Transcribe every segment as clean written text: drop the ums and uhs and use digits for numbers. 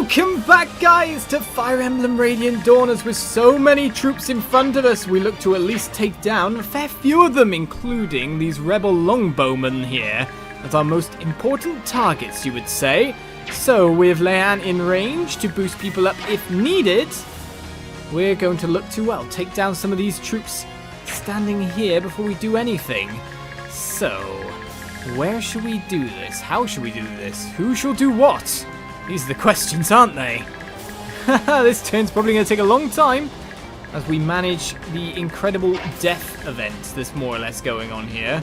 Welcome back, guys, to Fire Emblem Radiant Dawn. As with so many troops in front of us, we look to at least take down a fair few of them, including these rebel longbowmen here, as our most important targets, you would say. So, with Leanne in range to boost people up if needed, we're going to look to, well, take down some of these troops standing here before we do anything. So, where should we do this? How should we do this? Who shall do what? These are the questions, aren't they? This turn's probably going to take a long time as we manage the incredible death event that's more or less going on here.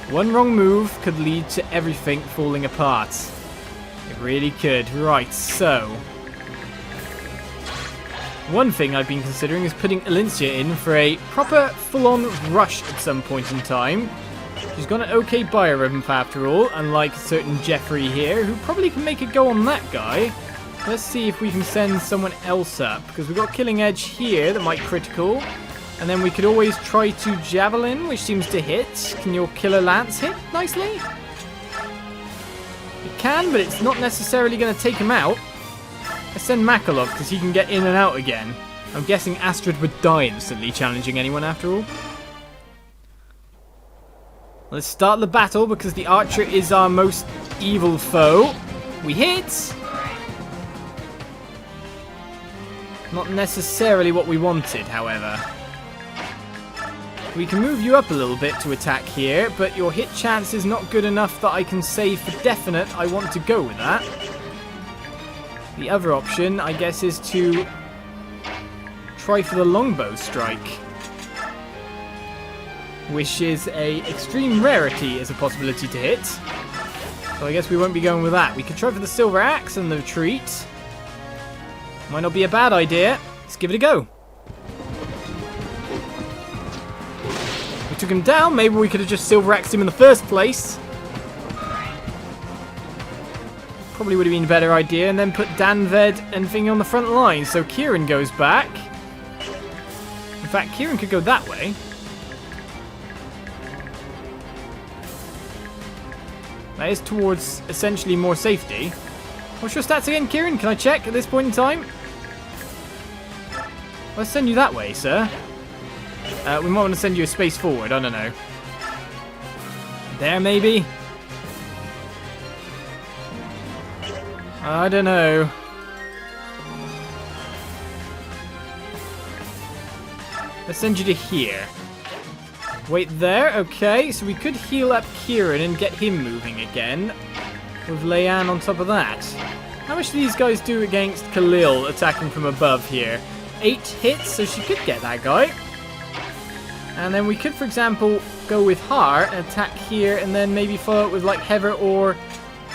One wrong move could lead to everything falling apart. It really could. Right, so one thing I've been considering is putting Elincia in for a proper full-on rush at some point in time. She's got an okay bio ramp after all, unlike certain Jeffrey here, who probably can make a go on that guy. Let's see if we can send someone else up, because we've got Killing Edge here that might critical. And then we could always try to Javelin, which seems to hit. Can your Killer Lance hit nicely? It can, but it's not necessarily going to take him out. I send Makalov, because he can get in and out again. I'm guessing Astrid would die instantly challenging anyone after all. Let's start the battle because the archer is our most evil foe. We hit! Not necessarily what we wanted, however. We can move you up a little bit to attack here, but your hit chance is not good enough that I can say for definite I want to go with that. The other option, I guess, is to try for the longbow strike, which is a extreme rarity as a possibility to hit. So I guess we won't be going with that. We could try for the silver axe and the retreat. Might not be a bad idea. Let's give it a go. We took him down. Maybe we could have just silver axed him in the first place. Probably would have been a better idea. And then put Danved and Thingy on the front line. So Kieran goes back. In fact, Kieran could go that way. That is towards essentially more safety. What's your stats again, Kieran? Can I check at this point in time? Let's send you that way, sir. We might want to send you a space forward. I don't know. There, maybe? I don't know. Let's send you to here. Wait there, okay, so we could heal up Kieran and get him moving again, with Leanne on top of that. How much do these guys do against Khalil attacking from above here? 8 hits, so she could get that guy. And then we could, for example, go with her and attack here, and then maybe follow it with like Heather or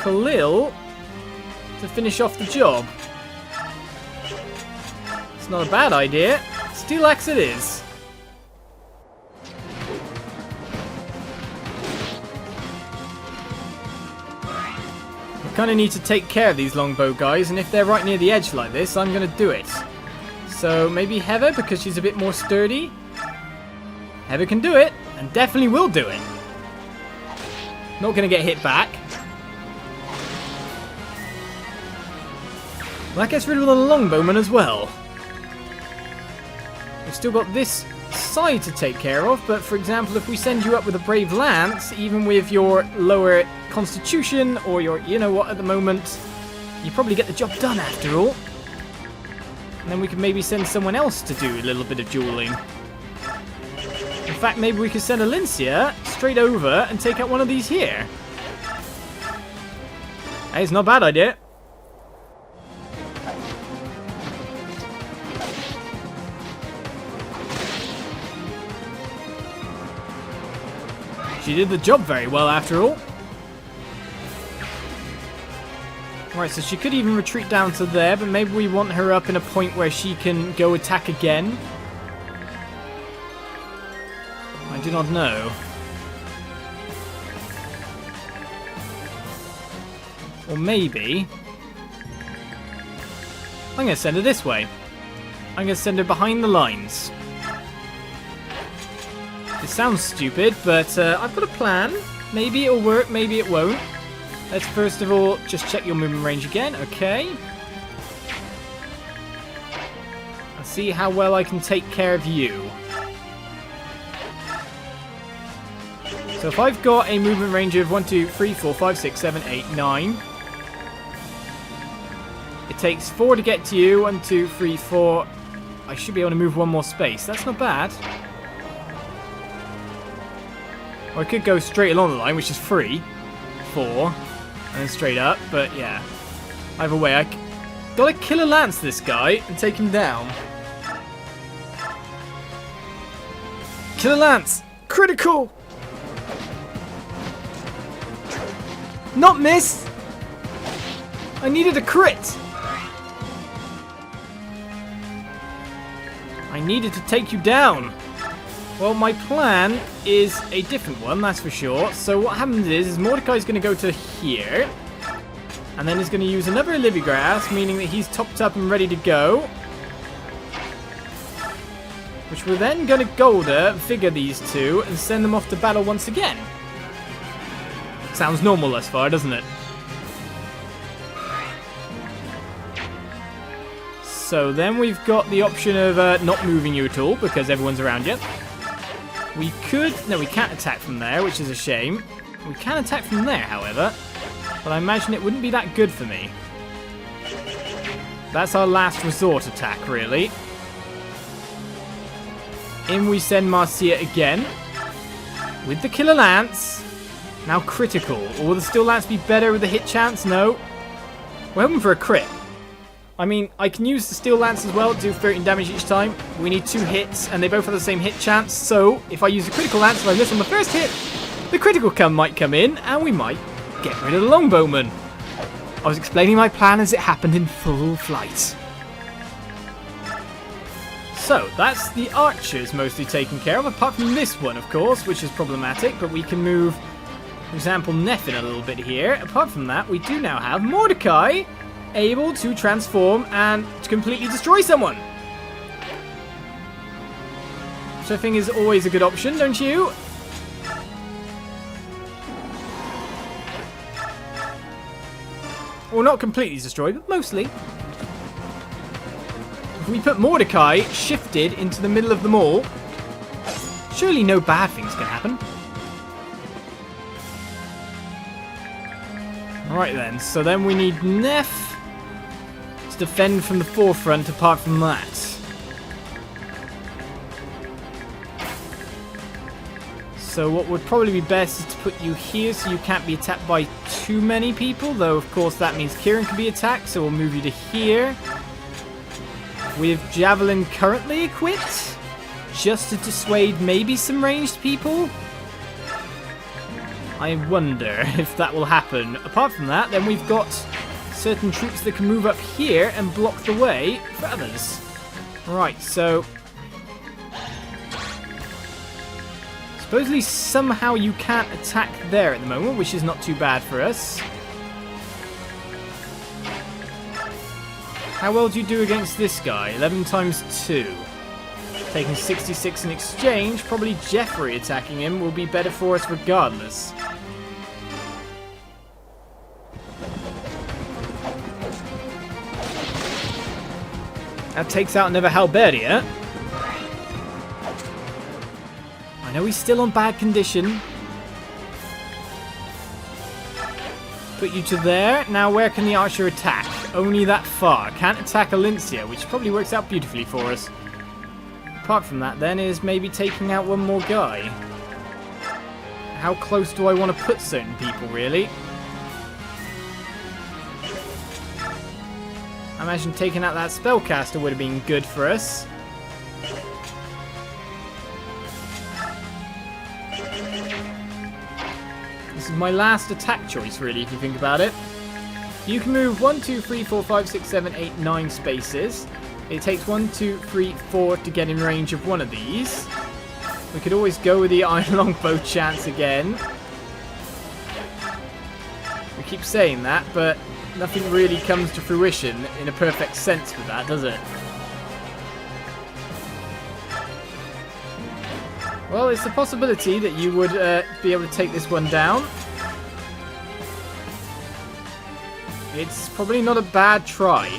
Khalil to finish off the job. It's not a bad idea. Steel Axe it is. Kind of need to take care of these longbow guys, and if they're right near the edge like this, I'm going to do it. So maybe Heather, because she's a bit more sturdy. Heather can do it, and definitely will do it. Not going to get hit back. That gets rid of the longbowman as well. We've still got this side to take care of, but for example, if we send you up with a brave lance, even with your lower constitution or your, you know what, at the moment, you probably get the job done after all. And then we could maybe send someone else to do a little bit of dueling. In fact, maybe we could send Elincia straight over and take out one of these here. Hey, it's not a bad idea. She did the job very well after all. Right, so she could even retreat down to there, but maybe we want her up in a point where she can go attack again. I do not know. Or maybe I'm going to send her this way. I'm going to send her behind the lines. It sounds stupid, but I've got a plan. Maybe it'll work, maybe it won't. Let's first of all just check your movement range again. Okay. Let's see how well I can take care of you. So if I've got a movement range of 1, 2, 3, 4, 5, 6, 7, 8, 9. It takes 4 to get to you. 1, 2, 3, 4. I should be able to move one more space. That's not bad. Or I could go straight along the line, which is 3, 4, and then straight up. But yeah, either way, I gotta kill a lance this guy and take him down. Kill a lance! Critical! Not miss! I needed a crit! I needed to take you down. Well, my plan is a different one, that's for sure. So what happens is Mordecai's going to go to here. And then he's going to use another Olivia Grass, meaning that he's topped up and ready to go. Which we're then going to Golder, figure these two, and send them off to battle once again. Sounds normal thus far, doesn't it? So then we've got the option of not moving you at all because everyone's around you. We could... No, we can't attack from there, which is a shame. We can attack from there, however. But I imagine it wouldn't be that good for me. That's our last resort attack, really. In we send Marcia again. With the Killer Lance. Now critical. Or will the Steel Lance be better with a hit chance? No. We're hoping for a crit. I mean, I can use the Steel Lance as well to do 13 damage each time. We need 2 hits, and they both have the same hit chance. So, if I use the critical lance, if I miss on the first hit, the critical might come in, and we might get rid of the longbowman. I was explaining my plan as it happened in full flight. So, that's the archers mostly taken care of, apart from this one, of course, which is problematic, but we can move... For example, Neffin a little bit here. Apart from that, we do now have Mordecai able to transform and to completely destroy someone. Which I think is always a good option, don't you? Well, not completely destroy, but mostly. If we put Mordecai shifted into the middle of them all, surely no bad things can happen. Alright then, so then we need Neff to defend from the forefront apart from that. So what would probably be best is to put you here so you can't be attacked by too many people, though of course that means Kieran can be attacked, so we'll move you to here. With Javelin currently equipped, just to dissuade maybe some ranged people. I wonder if that will happen. Apart from that, then we've got certain troops that can move up here and block the way for others. Right, so... supposedly somehow you can't attack there at the moment, which is not too bad for us. How well do you do against this guy? 11 times 2. Taking 66 in exchange, probably Jeffrey attacking him will be better for us regardless. That takes out another Halberdia. I know he's still on bad condition. Put you to there. Now where can the archer attack? Only that far. Can't attack Elincia, which probably works out beautifully for us. Apart from that then is maybe taking out one more guy. How close do I want to put certain people really? I imagine taking out that spellcaster would have been good for us. This is my last attack choice, really, if you think about it. You can move 1, 2, 3, 4, 5, 6, 7, 8, 9 spaces. It takes 1, 2, 3, 4 to get in range of one of these. We could always go with the Iron Longbow chance again. We keep saying that, but nothing really comes to fruition in a perfect sense with that, does it? Well, it's a possibility that you would be able to take this one down. It's probably not a bad try.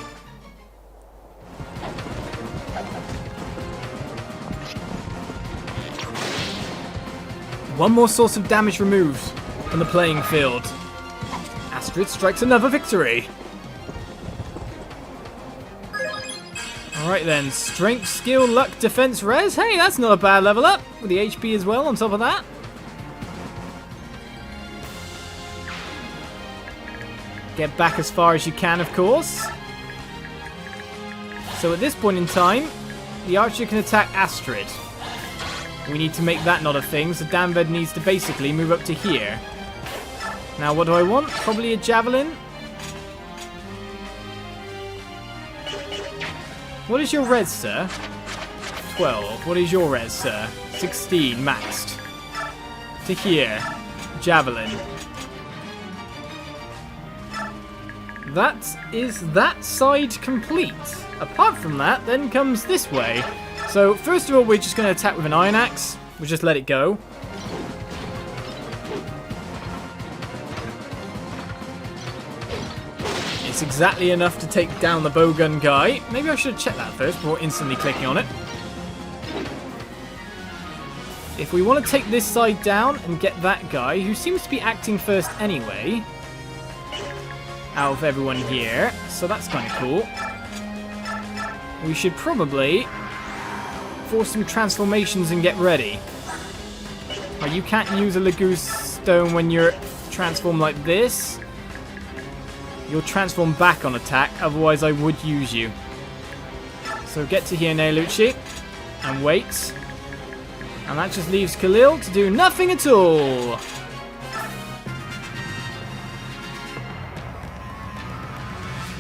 One more source of damage removed from the playing field. Astrid strikes another victory. Alright then, strength, skill, luck, defense, res. Hey, that's not a bad level up. With the HP as well on top of that. Get back as far as you can, of course. So at this point in time, the archer can attack Astrid. We need to make that not a thing, so Danved needs to basically move up to here. Now, what do I want? Probably a javelin. What is your res, sir? 12. What is your res, sir? 16, maxed. To here. Javelin. That is that side complete. Apart from that, then comes this way. So, first of all, we're just going to attack with an iron axe. We'll just let it go. It's exactly enough to take down the bowgun guy. Maybe I should have checked that first before instantly clicking on it. If we want to take this side down and get that guy, who seems to be acting first anyway, out of everyone here, so that's kind of cool. We should probably force some transformations and get ready. Oh, you can't use a Lagoose Stone when you're transformed like this. You'll transform back on attack, otherwise I would use you. So get to here, Nelucci, and wait. And that just leaves Khalil to do nothing at all.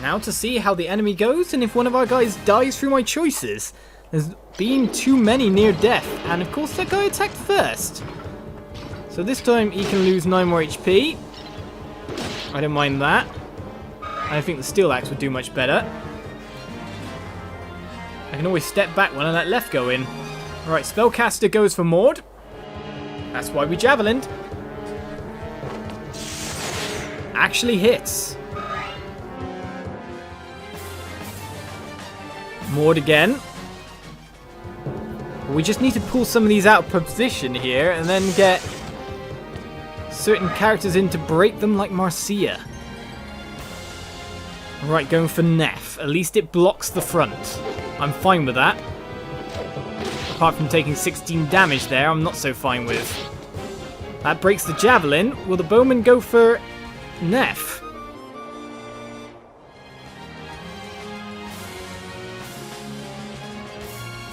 Now to see how the enemy goes and if one of our guys dies through my choices. There's been too many near death, and of course that guy attacked first. So this time he can lose 9 more HP. I don't mind that. I think the steel axe would do much better. I can always step back one and let left go in. Alright, Spellcaster goes for Maud. That's why we javelined. Actually hits. Maud again. We just need to pull some of these out of position here and then get certain characters in to break them like Marcia. Right, going for Neff. At least it blocks the front. I'm fine with that. Apart from taking 16 damage there, I'm not so fine with. That breaks the javelin. Will the bowman go for Neff?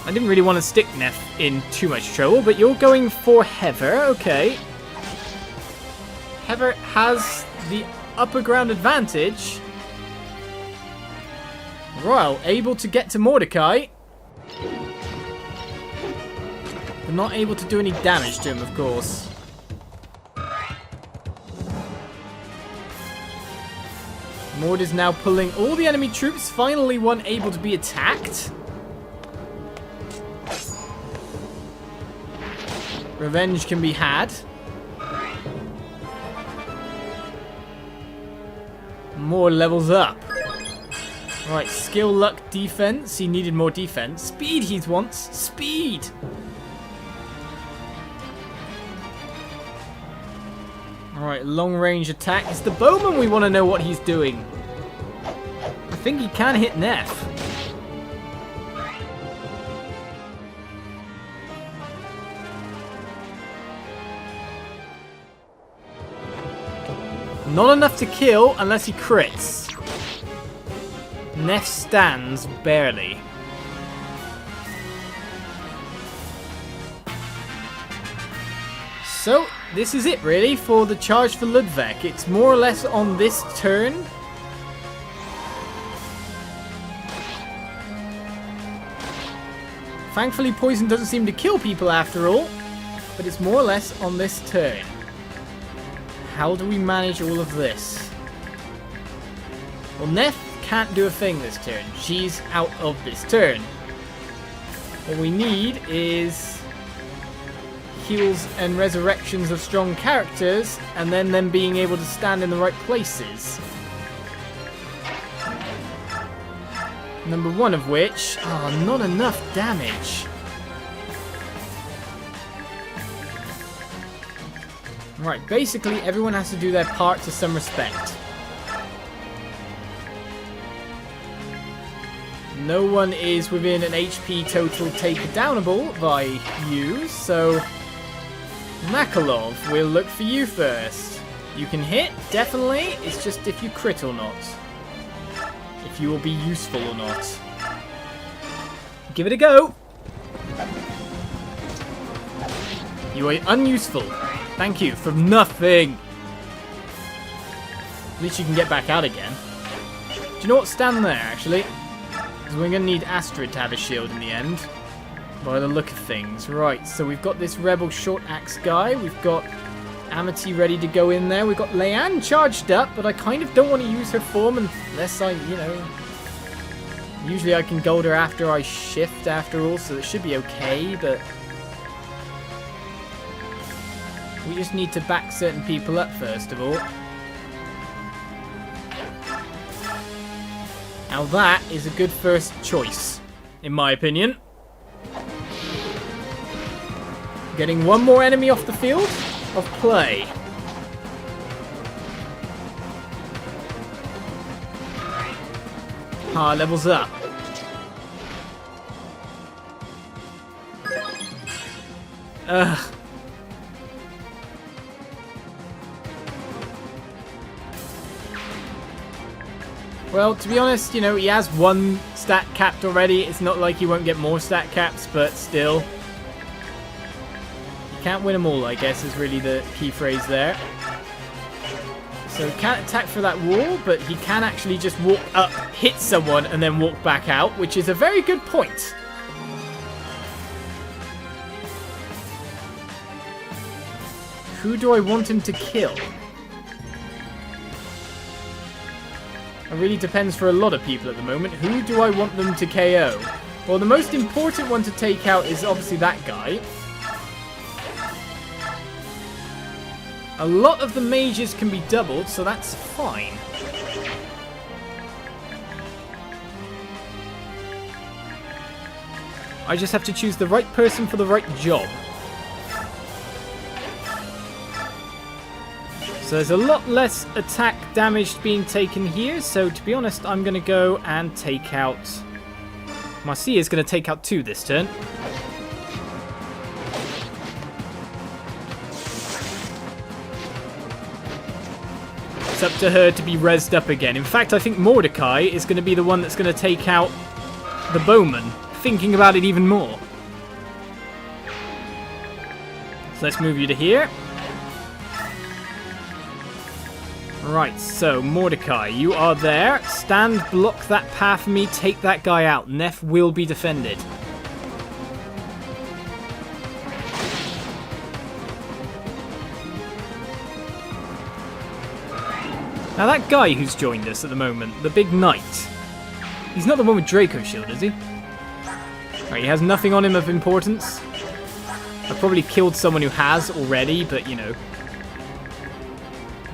I didn't really want to stick Neff in too much trouble, but you're going for Heather. Okay. Heather has the upper ground advantage. Royal able to get to Mordecai. But not able to do any damage to him, of course. Maud is now pulling all the enemy troops. Finally one able to be attacked. Revenge can be had. More levels up. Right, skill, luck, defense. He needed more defense. Speed he wants. Speed! Alright, long range attack. It's the bowman we want to know what he's doing. I think he can hit Neff. Not enough to kill unless he crits. Neff stands barely. So, this is it really for the charge for Ludveck. It's more or less on this turn. Thankfully, poison doesn't seem to kill people after all, but it's more or less on this turn. How do we manage all of this? Well, Neff can't do a thing this turn. She's out of this turn. What we need is heals and resurrections of strong characters, and then them being able to stand in the right places. Number one of which... Oh, not enough damage. Right, basically everyone has to do their part to some respect. No one is within an HP total takedownable by you, so... Makalov, we'll look for you first. You can hit, definitely. It's just if you crit or not. If you will be useful or not. Give it a go. You are unuseful. Thank you for nothing. At least you can get back out again. Do you know what? Stand there, actually. Because we're going to need Astrid to have a shield in the end. By the look of things. Right, so we've got this Rebel Short Axe guy. We've got Amity ready to go in there. We've got Leanne charged up, but I kind of don't want to use her form unless I, you know... Usually I can gold her after I shift after all, so it should be okay, but... We just need to back certain people up first of all. Now that is a good first choice, in my opinion. Getting one more enemy off the field of play. Levels up. Ugh. Well, to be honest, you know, he has one stat capped already. It's not like he won't get more stat caps, but still. You can't win them all, I guess, is really the key phrase there. So he can't attack for that wall, but he can actually just walk up, hit someone, and then walk back out, which is a very good point. Who do I want him to kill? It really depends for a lot of people at the moment. Who do I want them to KO? Well, the most important one to take out is obviously that guy. A lot of the mages can be doubled, so that's fine. I just have to choose the right person for the right job. So there's a lot less attack damage being taken here, so to be honest, I'm going to go and take out... Marcia is going to take out 2 this turn. It's up to her to be rezzed up again. In fact, I think Mordecai is going to be the one that's going to take out the bowman, thinking about it even more. So let's move you to here. Right, so Mordecai, you are there. Stand, block that path for me, take that guy out. Neff will be defended. Now that guy who's joined us at the moment, the big knight, he's not the one with Draco Shield, is he? Right, he has nothing on him of importance. I've probably killed someone who has already, but you know.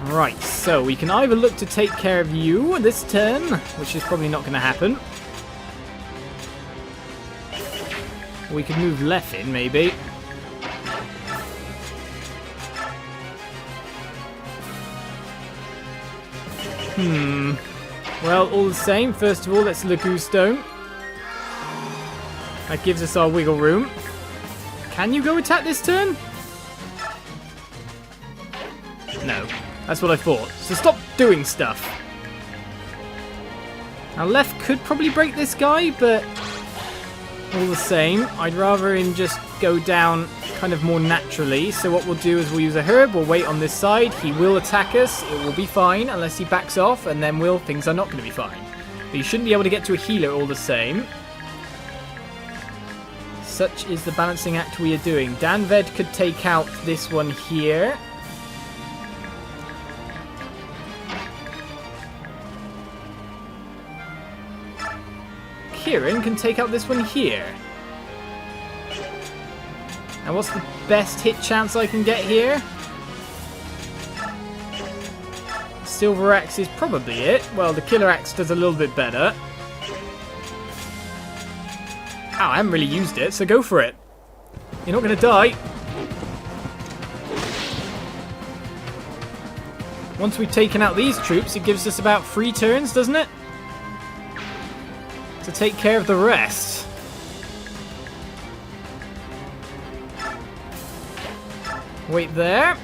Right, so we can either look to take care of you this turn, which is probably not going to happen. We could move Leff in, maybe. Well, all the same, first of all, let's Lagu Stone. That gives us our wiggle room. Can you go attack this turn? No. That's what I thought. So stop doing stuff. Now, Leff could probably break this guy, but all the same, I'd rather him just go down kind of more naturally. So what we'll do is we'll use a herb, we'll wait on this side, he will attack us, it will be fine unless he backs off, and then things are not going to be fine. But you shouldn't be able to get to a healer all the same. Such is the balancing act we are doing. Danved could take out this one here. Kieran can take out this one here. Now what's the best hit chance I can get here? Silver Axe is probably it. Well, the Killer Axe does a little bit better. Ow, I haven't really used it, so go for it. You're not going to die. Once we've taken out these troops, it gives us about 3 turns, doesn't it? To take care of the rest. Wait there.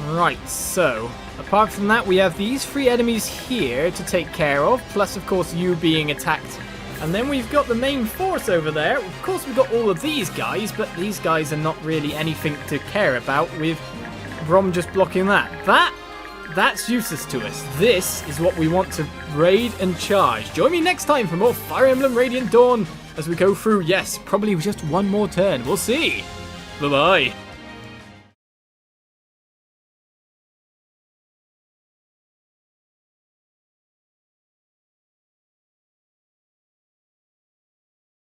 Right, so apart from that, we have these 3 enemies here to take care of, plus of course you being attacked. And then we've got the main force over there. Of course we've got all of these guys, but these guys are not really anything to care about with Rom just blocking that. That's useless to us. This is what we want to raid and charge. Join me next time for more Fire Emblem Radiant Dawn as we go through, yes, probably just one more turn. We'll see. Bye-bye.